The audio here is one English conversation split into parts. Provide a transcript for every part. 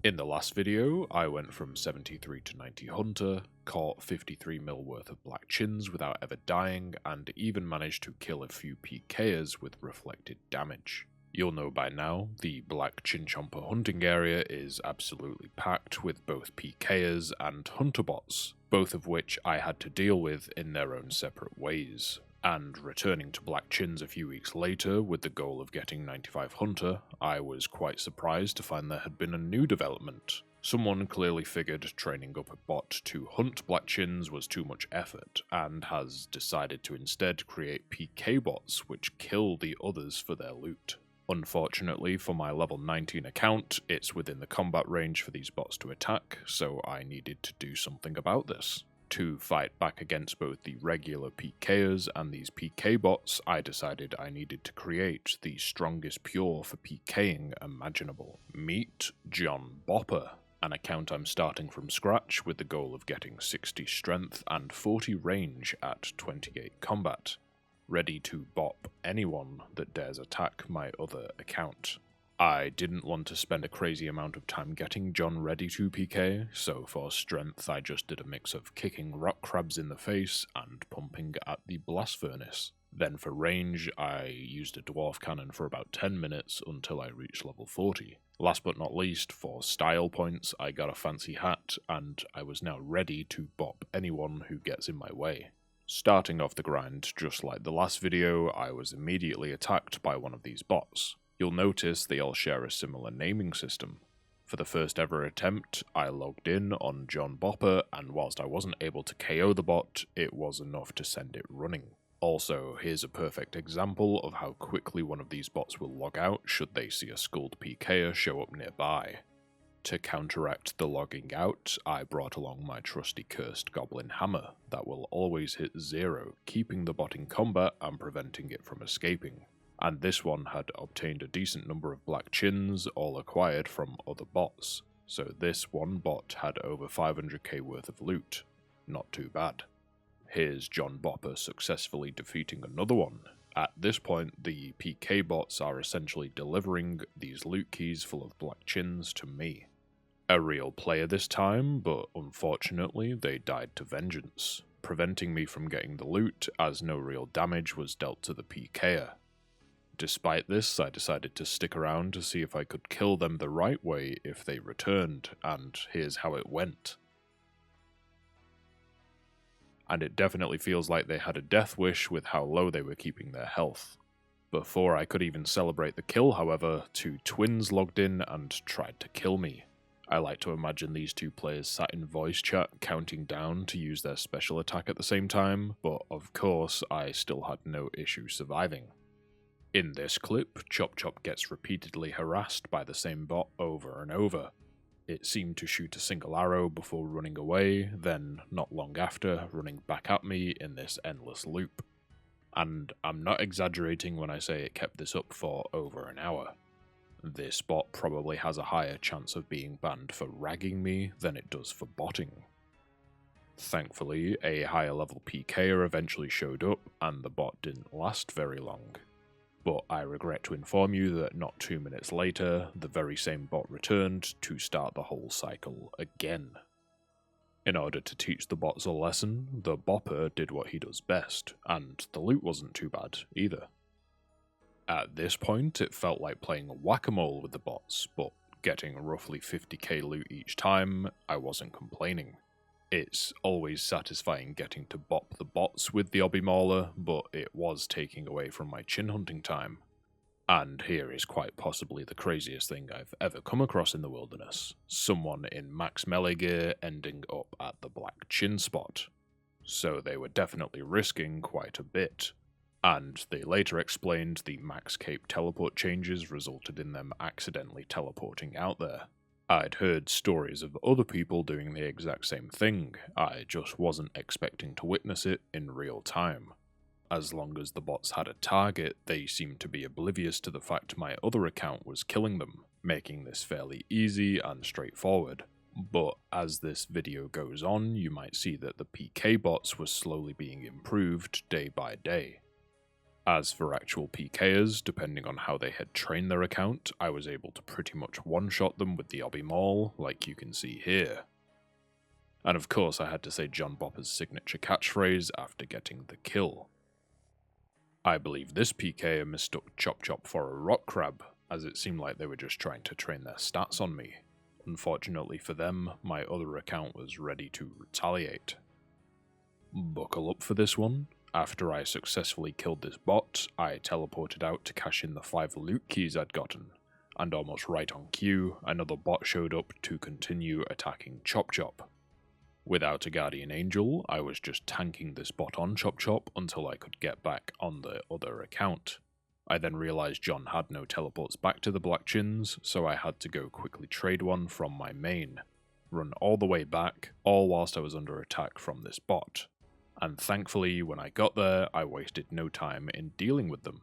In the last video, I went from 73 to 90 hunter, caught 53 mil worth of black chins without ever dying, and even managed to kill a few PKers with reflected damage. You'll know by now, the black chin chomper hunting area is absolutely packed with both PKers and hunter bots, both of which I had to deal with in their own separate ways. And returning to black chins a few weeks later with the goal of getting 95 hunter, I was quite surprised to find there had been a new development. Someone clearly figured training up a bot to hunt black chins was too much effort, and has decided to instead create PK bots which kill the others for their loot. Unfortunately for my level 19 account, it's within the combat range for these bots to attack, so I needed to do something about this. To fight back against both the regular PKers and these PK bots, I decided I needed to create the strongest pure for PKing imaginable. Meet John Bopper, an account I'm starting from scratch with the goal of getting 60 strength and 40 range at 28 combat, ready to bop anyone that dares attack my other account. I didn't want to spend a crazy amount of time getting John ready to PK, so for strength I just did a mix of kicking rock crabs in the face and pumping at the blast furnace. Then for range, I used a dwarf cannon for about 10 minutes until I reached level 40. Last but not least, for style points, I got a fancy hat, and I was now ready to bop anyone who gets in my way. Starting off the grind, just like the last video, I was immediately attacked by one of these bots. You'll notice they all share a similar naming system. For the first ever attempt, I logged in on John Bopper, and whilst I wasn't able to KO the bot, it was enough to send it running. Also, here's a perfect example of how quickly one of these bots will log out should they see a skulled PKer show up nearby. To counteract the logging out, I brought along my trusty cursed goblin hammer that will always hit 0, keeping the bot in combat and preventing it from escaping. And this one had obtained a decent number of black chins, all acquired from other bots, so this one bot had over 500k worth of loot. Not too bad. Here's John Bopper successfully defeating another one. At this point, the PK bots are essentially delivering these loot keys full of black chins to me. A real player this time, but unfortunately they died to vengeance, preventing me from getting the loot as no real damage was dealt to the PKer. Despite this, I decided to stick around to see if I could kill them the right way if they returned, and here's how it went. And it definitely feels like they had a death wish with how low they were keeping their health. Before I could even celebrate the kill, however, 2 twins logged in and tried to kill me. I like to imagine these 2 players sat in voice chat counting down to use their special attack at the same time, but of course I still had no issue surviving. In this clip, Chop Chop gets repeatedly harassed by the same bot over and over. It seemed to shoot a single arrow before running away, then, not long after, running back at me in this endless loop. And I'm not exaggerating when I say it kept this up for over an hour. This bot probably has a higher chance of being banned for ragging me than it does for botting. Thankfully, a higher level PKer eventually showed up, and the bot didn't last very long. But I regret to inform you that not 2 minutes later, the very same bot returned to start the whole cycle again. In order to teach the bots a lesson, the Bopper did what he does best, and the loot wasn't too bad either. At this point, it felt like playing whack-a-mole with the bots, but getting roughly 50k loot each time, I wasn't complaining. It's always satisfying getting to bop the bots with the obby mauler, but it was taking away from my chin hunting time. And here is quite possibly the craziest thing I've ever come across in the wilderness. Someone in max melee gear ending up at the black chin spot. So they were definitely risking quite a bit. And they later explained the max cape teleport changes resulted in them accidentally teleporting out there. I'd heard stories of other people doing the exact same thing, I just wasn't expecting to witness it in real time. As long as the bots had a target, they seemed to be oblivious to the fact my other account was killing them, making this fairly easy and straightforward. But as this video goes on, you might see that the PK bots were slowly being improved day by day. As for actual PKers, depending on how they had trained their account, I was able to pretty much one-shot them with the obby maul, like you can see here. And of course I had to say John Bopper's signature catchphrase after getting the kill. I believe this PKer mistook Chop Chop for a rock crab, as it seemed like they were just trying to train their stats on me. Unfortunately for them, my other account was ready to retaliate. Buckle up for this one. After I successfully killed this bot, I teleported out to cash in the 5 loot keys I'd gotten, and almost right on cue, another bot showed up to continue attacking Chop Chop. Without a guardian angel, I was just tanking this bot on Chop Chop until I could get back on the other account. I then realised John had no teleports back to the Black Chins, so I had to go quickly trade one from my main, run all the way back, all whilst I was under attack from this bot. And thankfully, when I got there, I wasted no time in dealing with them.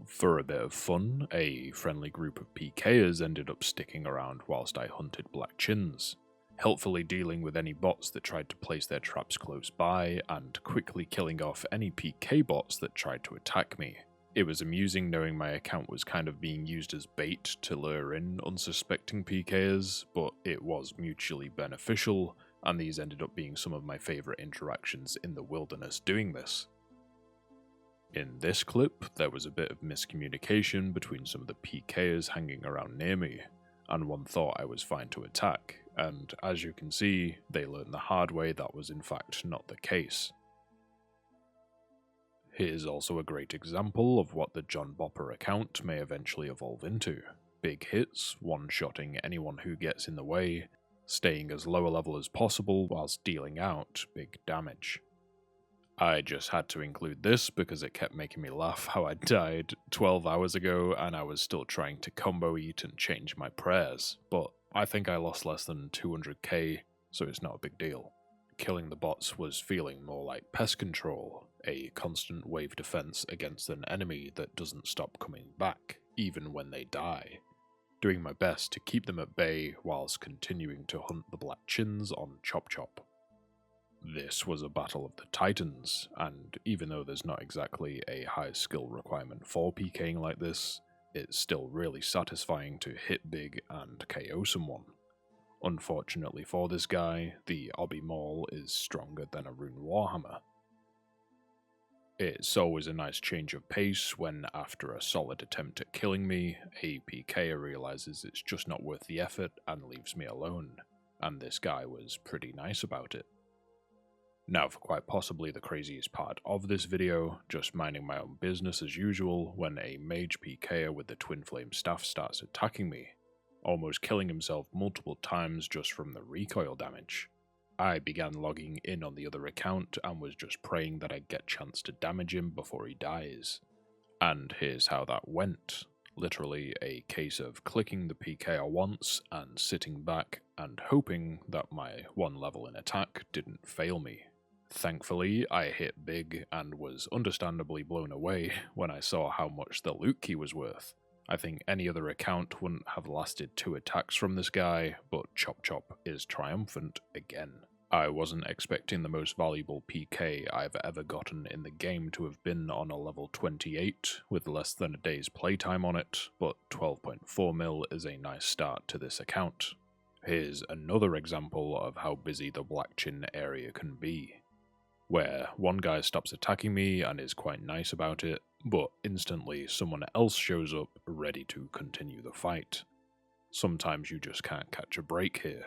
For a bit of fun, a friendly group of PKers ended up sticking around whilst I hunted Black Chins, helpfully dealing with any bots that tried to place their traps close by, and quickly killing off any PK bots that tried to attack me. It was amusing knowing my account was kind of being used as bait to lure in unsuspecting PKers, but it was mutually beneficial, and these ended up being some of my favourite interactions in the wilderness doing this. In this clip, there was a bit of miscommunication between some of the PKers hanging around near me, and one thought I was fine to attack, and as you can see, they learned the hard way that was in fact not the case. Here's also a great example of what the John Bopper account may eventually evolve into. Big hits, one-shotting anyone who gets in the way, staying as low a level as possible whilst dealing out big damage. I just had to include this because it kept making me laugh how I died 12 hours ago and I was still trying to combo eat and change my prayers, but I think I lost less than 200k, so it's not a big deal. Killing the bots was feeling more like pest control, a constant wave defense against an enemy that doesn't stop coming back, even when they die. Doing my best to keep them at bay whilst continuing to hunt the Black Chins on Chop Chop. This was a battle of the Titans, and even though there's not exactly a high skill requirement for PKing like this, it's still really satisfying to hit big and KO someone. Unfortunately for this guy, the obby maul is stronger than a rune warhammer. It's always a nice change of pace when, after a solid attempt at killing me, a PKer realises it's just not worth the effort and leaves me alone, and this guy was pretty nice about it. Now for quite possibly the craziest part of this video, just minding my own business as usual when a mage PKer with the twin flame staff starts attacking me, almost killing himself multiple times just from the recoil damage. I began logging in on the other account and was just praying that I'd get chance to damage him before he dies. And here's how that went. Literally a case of clicking the PKer once and sitting back and hoping that my one level in attack didn't fail me. Thankfully, I hit big and was understandably blown away when I saw how much the loot key was worth. I think any other account wouldn't have lasted 2 attacks from this guy, but Chop Chop is triumphant again. I wasn't expecting the most valuable PK I've ever gotten in the game to have been on a level 28 with less than a day's playtime on it, but 12.4 mil is a nice start to this account. Here's another example of how busy the Black Chin area can be, where one guy stops attacking me and is quite nice about it, but instantly someone else shows up ready to continue the fight. Sometimes you just can't catch a break here.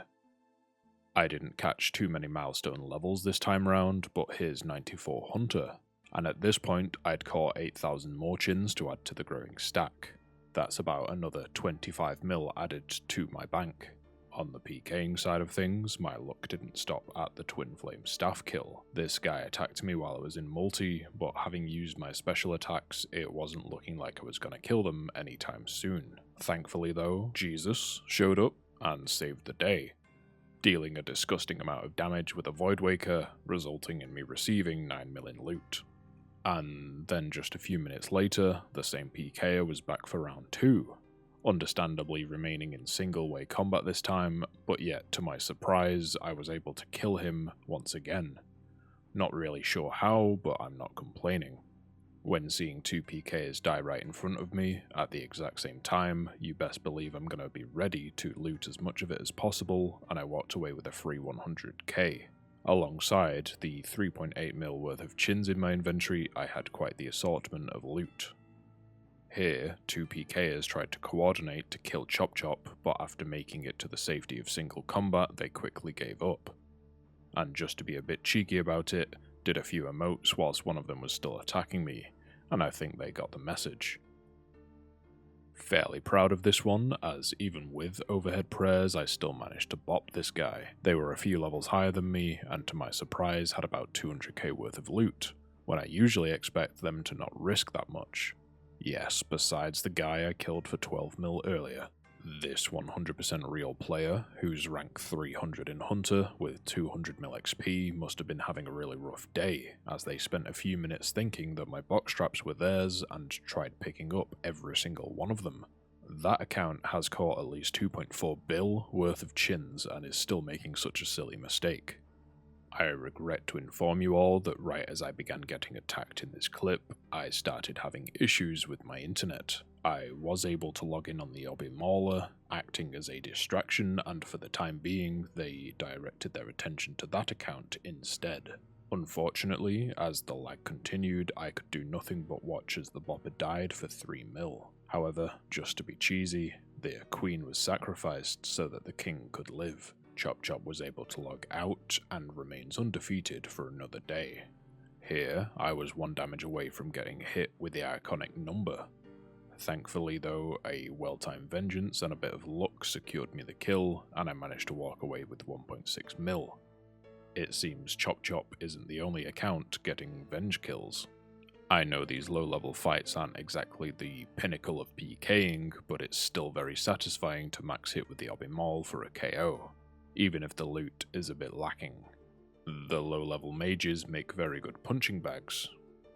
I didn't catch too many milestone levels this time round, but here's 94 Hunter, and at this point I'd caught 8,000 more chins to add to the growing stack. That's about another 25 mil added to my bank. On the PKing side of things, my luck didn't stop at the twin flame staff kill. This guy attacked me while I was in multi, but having used my special attacks, it wasn't looking like I was gonna kill them anytime soon. Thankfully though, Jesus showed up and saved the day, dealing a disgusting amount of damage with a Void Waker, resulting in me receiving 9 mil in loot. And then just a few minutes later, the same PKer was back for round 2. Understandably remaining in single-way combat this time, but yet to my surprise I was able to kill him once again. Not really sure how, but I'm not complaining. When seeing two PKers die right in front of me at the exact same time, you best believe I'm going to be ready to loot as much of it as possible, and I walked away with a free 100k. Alongside the 3.8 mil worth of chins in my inventory, I had quite the assortment of loot. Here, two PKers tried to coordinate to kill Chop Chop, but after making it to the safety of single combat, they quickly gave up. And just to be a bit cheeky about it, did a few emotes whilst one of them was still attacking me, and I think they got the message. Fairly proud of this one, as even with overhead prayers I still managed to bop this guy. They were a few levels higher than me, and to my surprise had about 200k worth of loot, when I usually expect them to not risk that much. Yes, besides the guy I killed for 12 mil earlier. This 100% real player, who's rank 300 in Hunter with 200 mil XP, must have been having a really rough day, as they spent a few minutes thinking that my box traps were theirs and tried picking up every single one of them. That account has caught at least 2.4 bill worth of chins and is still making such a silly mistake. I regret to inform you all that right as I began getting attacked in this clip, I started having issues with my internet. I was able to log in on the Obby Mauler, acting as a distraction, and for the time being, they directed their attention to that account instead. Unfortunately, as the lag continued, I could do nothing but watch as the Bopper died for 3 mil. However, just to be cheesy, the queen was sacrificed so that the king could live. Chop Chop was able to log out and remains undefeated for another day. Here, I was 1 damage away from getting hit with the iconic number. Thankfully though, a well-timed vengeance and a bit of luck secured me the kill, and I managed to walk away with 1.6 mil. It seems Chop Chop isn't the only account getting venge kills. I know these low-level fights aren't exactly the pinnacle of PKing, but it's still very satisfying to max hit with the Obby Maul for a KO, even if the loot is a bit lacking. The low-level mages make very good punching bags.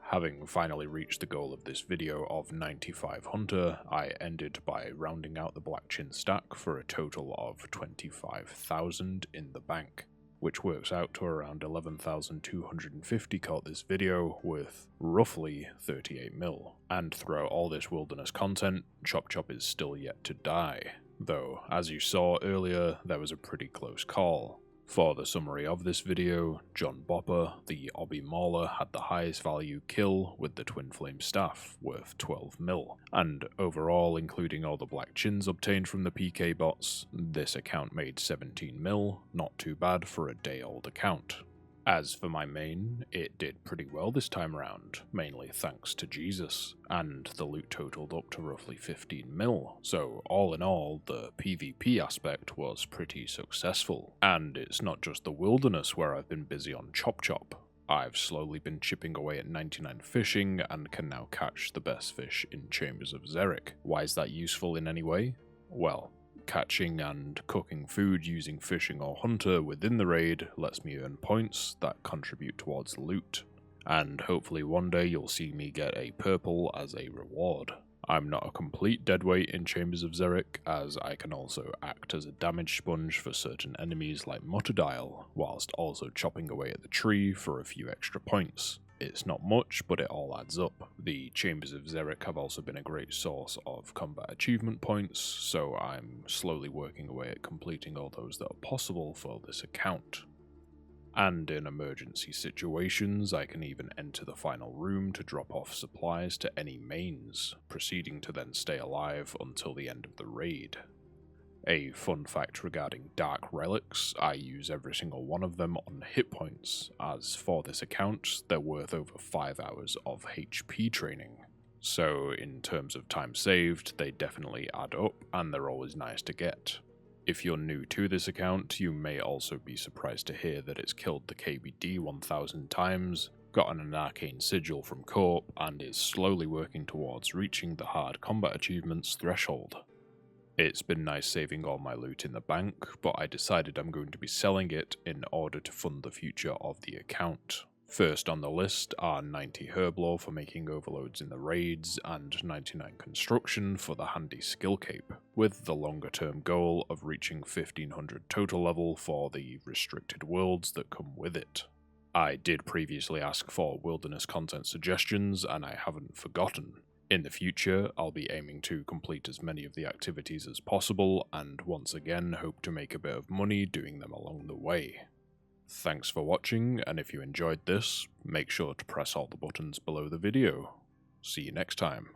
Having finally reached the goal of this video of 95 Hunter, I ended by rounding out the Black Chin stack for a total of 25,000 in the bank, which works out to around 11,250 caught this video, with roughly 38 mil. And throughout all this wilderness content, Chop Chop is still yet to die, though as you saw earlier, there was a pretty close call. For the summary of this video, John Bopper, the Obby Mauler, had the highest value kill with the Twin Flame Staff, worth 12 mil, and overall, including all the Black Chins obtained from the PK bots, this account made 17 mil, not too bad for a day-old account. As for my main, it did pretty well this time around, mainly thanks to Jesus, and the loot totaled up to roughly 15 mil, so all in all, the PvP aspect was pretty successful. And it's not just the wilderness where I've been busy on Chop Chop. I've slowly been chipping away at 99 fishing and can now catch the best fish in Chambers of Xeric. Why is that useful in any way? Well, catching and cooking food using fishing or hunter within the raid lets me earn points that contribute towards loot, and hopefully one day you'll see me get a purple as a reward. I'm not a complete deadweight in Chambers of Xeric, as I can also act as a damage sponge for certain enemies like Mutterdile, whilst also chopping away at the tree for a few extra points. It's not much, but it all adds up. The Chambers of Xeric have also been a great source of combat achievement points, so I'm slowly working away at completing all those that are possible for this account. And in emergency situations, I can even enter the final room to drop off supplies to any mains, proceeding to then stay alive until the end of the raid. A fun fact regarding Dark Relics, I use every single one of them on hit points, as for this account, they're worth over 5 hours of HP training. So in terms of time saved, they definitely add up, and they're always nice to get. If you're new to this account, you may also be surprised to hear that it's killed the KBD 1000 times, gotten an arcane sigil from Corp, and is slowly working towards reaching the hard combat achievements threshold. It's been nice saving all my loot in the bank, but I decided I'm going to be selling it in order to fund the future of the account. First on the list are 90 Herblore for making overloads in the raids, and 99 Construction for the handy skill cape, with the longer term goal of reaching 1500 total level for the restricted worlds that come with it. I did previously ask for wilderness content suggestions, and I haven't forgotten. In the future, I'll be aiming to complete as many of the activities as possible, and once again hope to make a bit of money doing them along the way. Thanks for watching, and if you enjoyed this, make sure to press all the buttons below the video. See you next time.